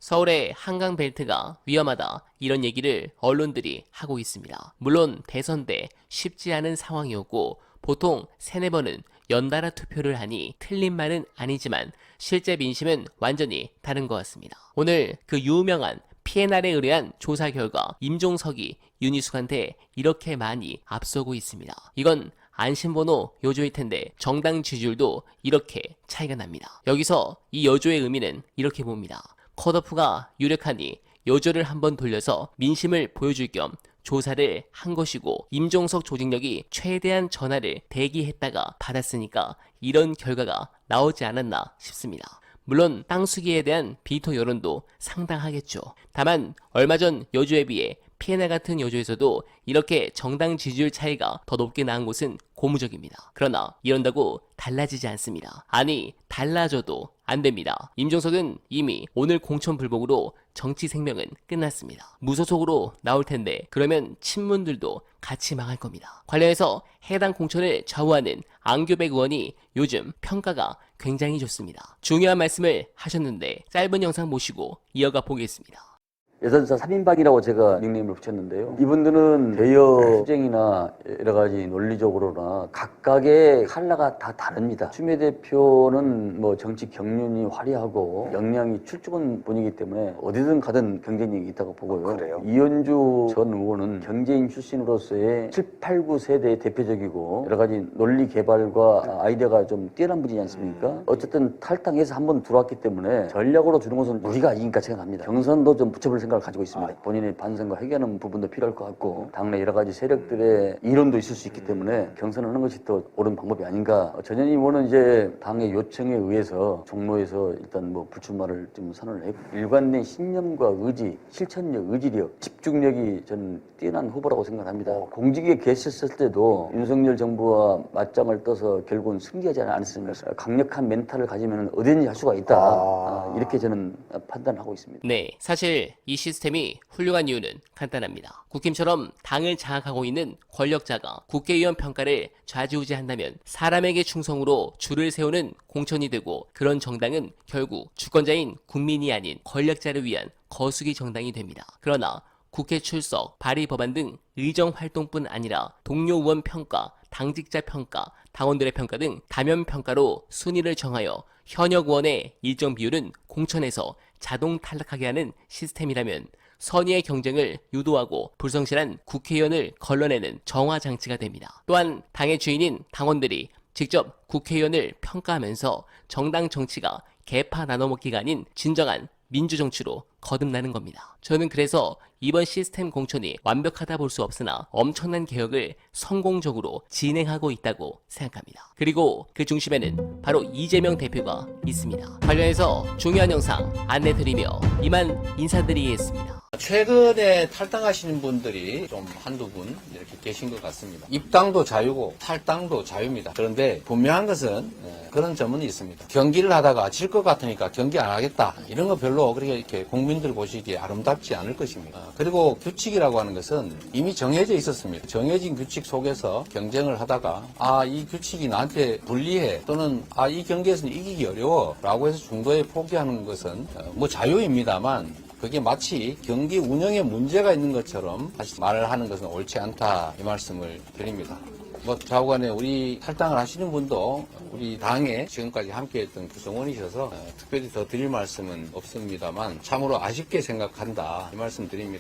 서울의 한강 벨트가 위험하다 이런 얘기를 언론들이 하고 있습니다. 물론 대선 때 쉽지 않은 상황이었고 보통 3-4번은 연달아 투표를 하니 틀린 말은 아니지만 실제 민심은 완전히 다른 것 같습니다. 오늘 그 유명한 PNR에 의뢰한 조사 결과 임종석이 윤희숙한테 이렇게 많이 앞서고 있습니다. 이건 안심번호 여조일 텐데 정당 지지율도 이렇게 차이가 납니다. 여기서 이 여조의 의미는 이렇게 봅니다. 컷오프가 유력하니 여조를 한번 돌려서 민심을 보여줄 겸 조사를 한 것이고 임종석 조직력이 최대한 전화를 대기했다가 받았으니까 이런 결과가 나오지 않았나 싶습니다. 물론 땅수기에 대한 비토 여론도 상당하겠죠. 다만 얼마 전 여조에 비해 PNR 같은 여조에서도 이렇게 정당 지지율 차이가 더 높게 나온 곳은 고무적입니다. 그러나 이런다고 달라지지 않습니다. 아니 달라져도 안 됩니다. 임종석은 이미 오늘 공천 불복으로 정치 생명은 끝났습니다. 무소속으로 나올 텐데 그러면 친문들도 같이 망할 겁니다. 관련해서 해당 공천을 좌우하는 안교백 의원이 요즘 평가가 굉장히 좋습니다. 중요한 말씀을 하셨는데 짧은 영상 모시고 이어가 보겠습니다. 예선사 3인방이라고 제가 닉네임을 붙였는데요. 이분들은 대여 투쟁이나 여러 가지 논리적으로나 각각의 컬러가 다 다릅니다. 추미애 대표는 뭐 정치 경륜이 화려하고 역량이 출중한 분이기 때문에 어디든 가든 경쟁력이 있다고 보고요. 그래요? 이현주 전 의원은 경제인 출신으로서의 7, 8, 9세대의 대표적이고 여러 가지 논리 개발과 아이디어가 좀 뛰어난 분이지 않습니까? 어쨌든 탈당해서 한번 들어왔기 때문에 전략으로 주는 것은 우리가 이긴까 생각합니다. 경선도 좀 붙여볼 생각을 가지고 있습니다. 본인의 반성과 해결하는 부분도 필요할 것 같고 당내 여러 가지 세력들의 이론도 있을 수 있기 때문에 경선을 하는 것이 더 옳은 방법이 아닌가. 전현희 의원은 이제 당의 요청에 의해서 종로에서 일단 뭐 불출마를 좀 선언을 했고 일관된 신념과 의지, 실천력, 의지력, 집중력이 저는 뛰어난 후보라고 생각합니다. 공직에 계셨을 때도 윤석열 정부와 맞짱을 떠서 결국은 승리하지 않았습니다. 강력한 멘탈을 가지면 어디든지 할 수가 있다. 이렇게 저는 판단하고 있습니다. 네, 사실 이 시스템이 훌륭한 이유는 간단합니다. 국힘처럼 당을 장악하고 있는 권력자가 국회의원 평가를 좌지우지한다면 사람에게 충성으로 줄을 세우는 공천이 되고 그런 정당은 결국 주권자인 국민이 아닌 권력자를 위한 거수기 정당이 됩니다. 그러나 국회 출석, 발의 법안 등 의정 활동뿐 아니라 동료 의원 평가, 당직자 평가, 당원들의 평가 등 다면 평가로 순위를 정하여 현역 의원의 일정 비율은 공천에서 자동 탈락하게 하는 시스템이라면 선의의 경쟁을 유도하고 불성실한 국회의원을 걸러내는 정화 장치가 됩니다. 또한 당의 주인인 당원들이 직접 국회의원을 평가하면서 정당 정치가 개파 나눠먹기가 아닌 진정한 민주정치로 거듭나는 겁니다. 저는 그래서 이번 시스템 공천이 완벽하다 볼 수 없으나 엄청난 개혁을 성공적으로 진행하고 있다고 생각합니다. 그리고 그 중심에는 바로 이재명 대표가 있습니다. 관련해서 중요한 영상 안내드리며 이만 인사드리겠습니다. 최근에 탈당하시는 분들이 좀 한두 분 이렇게 계신 것 같습니다. 입당도 자유고 탈당도 자유입니다. 그런데 분명한 것은 그런 점은 있습니다. 경기를 하다가 질 것 같으니까 경기 안 하겠다. 이런 거 별로 그렇게 이렇게 국민들 보시기에 아름답지 않을 것입니다. 그리고 규칙이라고 하는 것은 이미 정해져 있었습니다. 정해진 규칙 속에서 경쟁을 하다가 이 규칙이 나한테 불리해 또는 이 경기에서는 이기기 어려워 라고 해서 중도에 포기하는 것은 뭐 자유입니다만 그게 마치 경기 운영에 문제가 있는 것처럼 다시 말을 하는 것은 옳지 않다 이 말씀을 드립니다. 뭐 좌우간에 우리 탈당을 하시는 분도 우리 당에 지금까지 함께했던 구성원이셔서 특별히 더 드릴 말씀은 없습니다만 참으로 아쉽게 생각한다 이 말씀 드립니다.